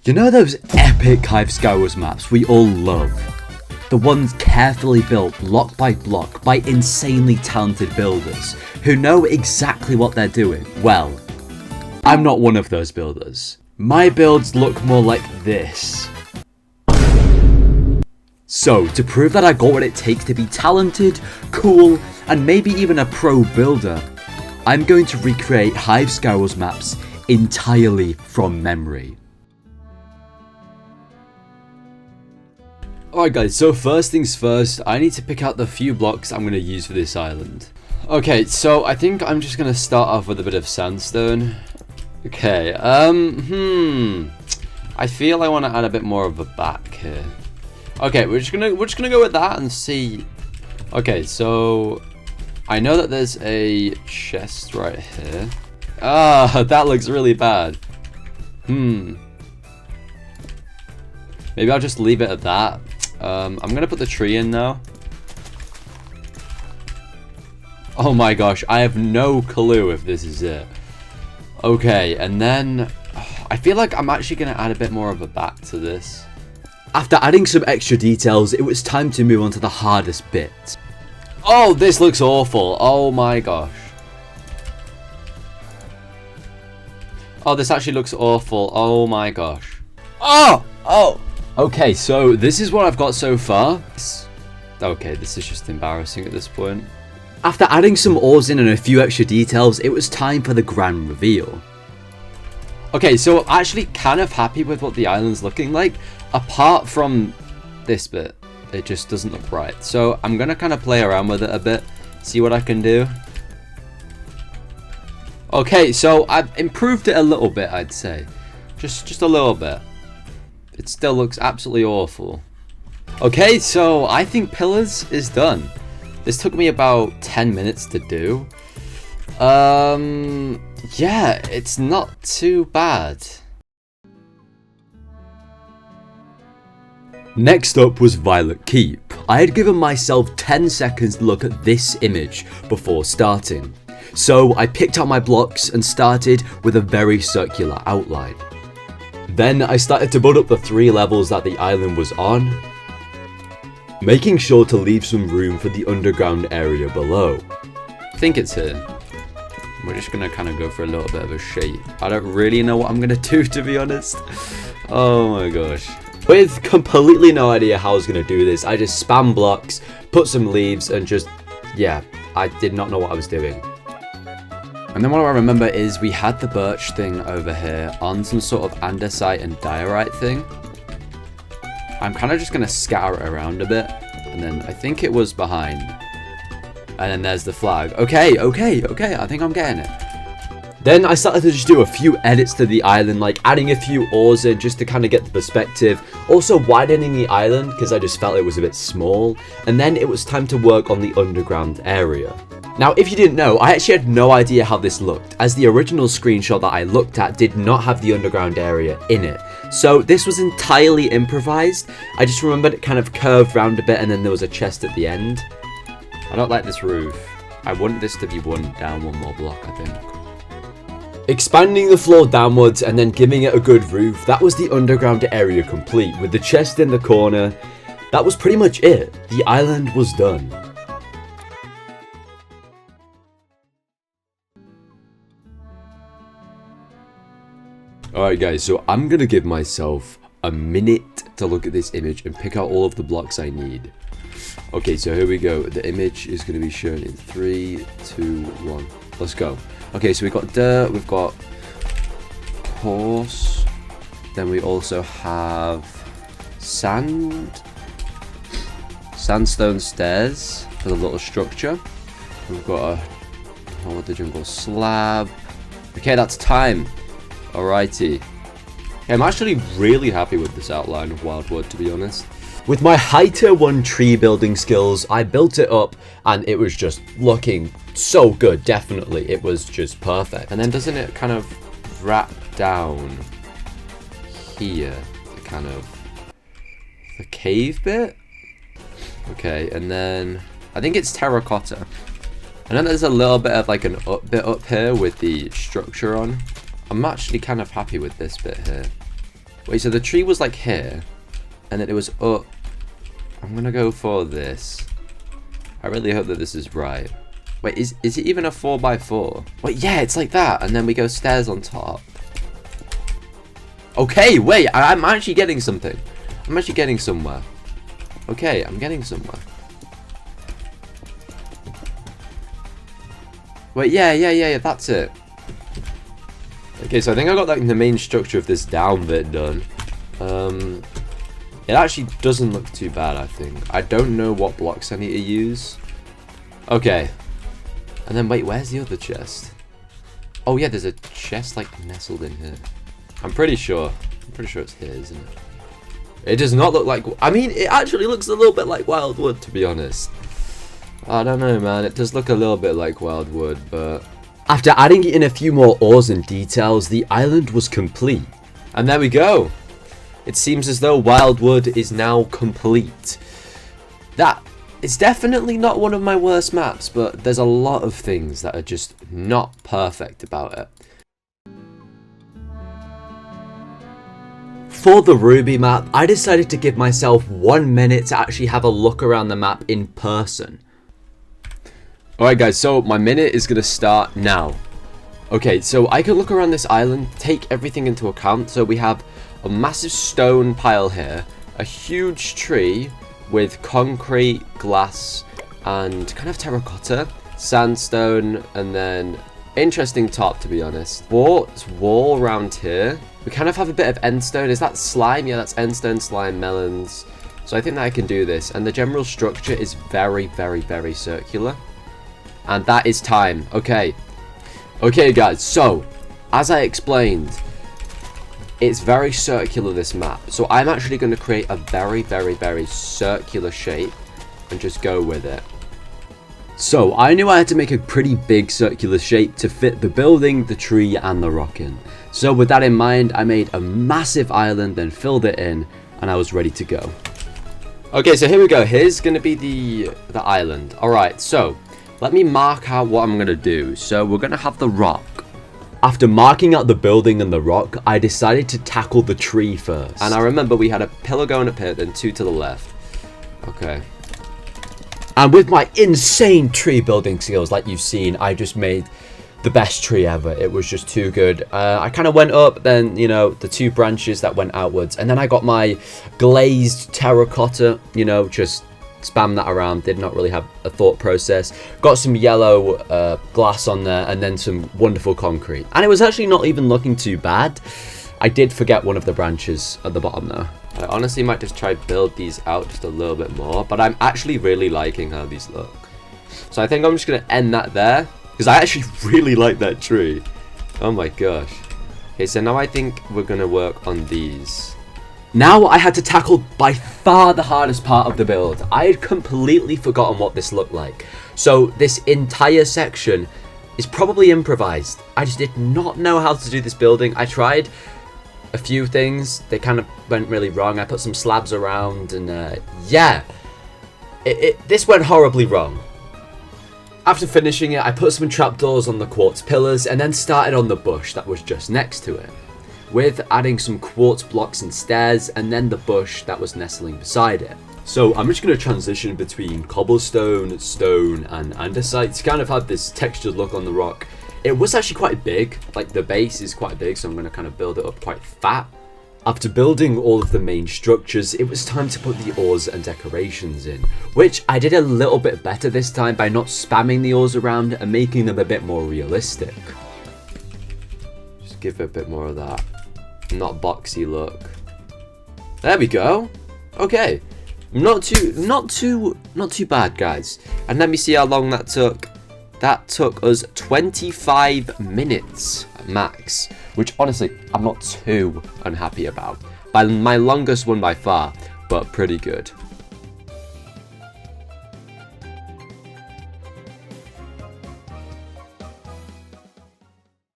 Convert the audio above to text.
You know those epic Hive Skywars maps we all love? The ones carefully built block by block by insanely talented builders who know exactly what they're doing. Well, I'm not one of those builders. My builds look more like this. So, to prove that I got what it takes to be talented, cool, and maybe even a pro builder, I'm going to recreate Hive Skywars maps entirely from memory. Alright guys, so first things first, I need to pick out the few blocks I'm going to use for this island. Okay, so I think I'm just going to start off with a bit of sandstone. Okay, I feel I want to add a bit more of a back here. Okay, we're just gonna go with that and see. Okay, so I know that there's a chest right here. Ah, that looks really bad. Maybe I'll just leave it at that. I'm gonna put the tree in now. Oh my gosh, I have no clue if this is it. Okay, and then I feel like I'm actually gonna add a bit more of a back to this. After adding some extra details, it was time to move on to the hardest bit. Oh, this looks awful. Oh my gosh. Oh, this actually looks awful. Oh my gosh. Oh! Okay, so this is what I've got so far. Okay, this is just embarrassing at this point. After adding some ores in and a few extra details, it was time for the grand reveal. Okay, so I'm actually kind of happy with what the island's looking like. Apart from this bit, it just doesn't look right. So I'm going to kind of play around with it a bit, see what I can do. Okay, so I've improved it a little bit, I'd say. Just a little bit. It still looks absolutely awful. Okay, so I think pillars is done. This took me about 10 minutes to do. Yeah, it's not too bad. Next up was Violet Keep. I had given myself 10 seconds to look at this image before starting. So I picked out my blocks and started with a very circular outline. Then I started to build up the 3 levels that the island was on, making sure to leave some room for the underground area below. I think it's here. We're just gonna kind of go for a little bit of a shape. I don't really know what I'm gonna do, to be honest. Oh my gosh. With completely no idea how I was going to do this, I just spam blocks, put some leaves, and just, yeah, I did not know what I was doing. And then what I remember is we had the birch thing over here on some sort of andesite and diorite thing. I'm kind of just going to scatter it around a bit, and then I think it was behind. And then there's the flag. Okay, I think I'm getting it. Then I started to just do a few edits to the island, like adding a few ores in just to kind of get the perspective. Also widening the island because I just felt it was a bit small. And then it was time to work on the underground area. Now, if you didn't know, I actually had no idea how this looked, as the original screenshot that I looked at did not have the underground area in it. So this was entirely improvised. I just remembered it kind of curved round a bit and then there was a chest at the end. I don't like this roof. I want this to be down one more block, I think. Expanding the floor downwards and then giving it a good roof, that was the underground area complete, with the chest in the corner. That was pretty much it. The island was done. Alright guys, so I'm gonna give myself a minute to look at this image and pick out all of the blocks I need. Okay, so here we go. The image is gonna be shown in 3, 2, 1. Let's go. Okay, so we've got dirt, we've got coarse, then we also have sandstone stairs for the little structure. We've got a the jungle slab. Okay, that's time. Alrighty. Okay, I'm actually really happy with this outline of Wildwood, to be honest. With my high tier 1 tree building skills, I built it up and it was just looking so good, definitely. It was just perfect. And then doesn't it kind of wrap down here, the cave bit? Okay, and then I think it's terracotta. And then there's a little bit of like an up bit up here with the structure on. I'm actually kind of happy with this bit here. Wait, so the tree was like here, and then it was up. I'm gonna go for this. I really hope that this is right. Wait, is it even a 4x4? Wait, yeah, it's like that, and then we go stairs on top. Okay, wait, I'm actually getting something. I'm actually getting somewhere. Okay, I'm getting somewhere. Wait, yeah, that's it. Okay, so I think I got like the main structure of this down bit done. It actually doesn't look too bad, I think. I don't know what blocks I need to use. Okay. And then wait, where's the other chest? Oh yeah, there's a chest like nestled in here. I'm pretty sure it's here, isn't it? It does not look like, I mean, it actually looks a little bit like Wildwood, to be honest. I don't know, man. It does look a little bit like Wildwood, but after adding in a few more ores and details, the island was complete. And there we go. It seems as though Wildwood is now complete. That is definitely not one of my worst maps, but there's a lot of things that are just not perfect about it. For the Ruby map, I decided to give myself 1 minute to actually have a look around the map in person. Alright guys, so my minute is going to start now. Okay, so I can look around this island, take everything into account. So we have a massive stone pile here, a huge tree with concrete, glass, and kind of terracotta, sandstone, and then interesting top, to be honest. Wall around here. We kind of have a bit of endstone. Is that slime? Yeah, that's endstone, slime, melons. So I think that I can do this. And the general structure is very, very, very circular. And that is time. Okay. Okay, guys. So, as I explained, it's very circular, this map. So I'm actually going to create a very, very, very circular shape and just go with it. So I knew I had to make a pretty big circular shape to fit the building, the tree, and the rock in. So with that in mind, I made a massive island, then filled it in, and I was ready to go. Okay, so here we go. Here's going to be the island. Alright, so let me mark out what I'm going to do. So we're going to have the rock. After marking out the building and the rock, I decided to tackle the tree first. And I remember we had a pillar going up here, then 2 to the left. Okay. And with my insane tree building skills, like you've seen, I just made the best tree ever. It was just too good. I kind of went up, then, you know, the 2 branches that went outwards. And then I got my glazed terracotta, you know, just spam that around. Did not really have a thought process. Got some yellow glass on there, and then some wonderful concrete. And it was actually not even looking too bad. I did forget one of the branches at the bottom though. I honestly might just try build these out just a little bit more, but I'm actually really liking how these look. So I think I'm just going to end that there, because I actually really like that tree. Oh my gosh. Okay, so now I think we're going to work on these. Now I had to tackle by far the hardest part of the build. I had completely forgotten what this looked like. So this entire section is probably improvised. I just did not know how to do this building. I tried a few things, they kind of went really wrong. I put some slabs around, and yeah, this went horribly wrong. After finishing it, I put some trapdoors on the quartz pillars, and then started on the bush that was just next to it, with adding some quartz blocks and stairs, and then the bush that was nestling beside it. So I'm just going to transition between cobblestone, stone, and andesite to kind of have this textured look on the rock. It was actually quite big, like the base is quite big, so I'm going to kind of build it up quite fat. After building all of the main structures, it was time to put the ores and decorations in, which I did a little bit better this time by not spamming the ores around and making them a bit more realistic. Just give it a bit more of that not boxy look. There we go. Okay, not too bad, guys. And let me see how long that took. That took us 25 minutes max, which honestly I'm not too unhappy about. By my longest one by far, but pretty good.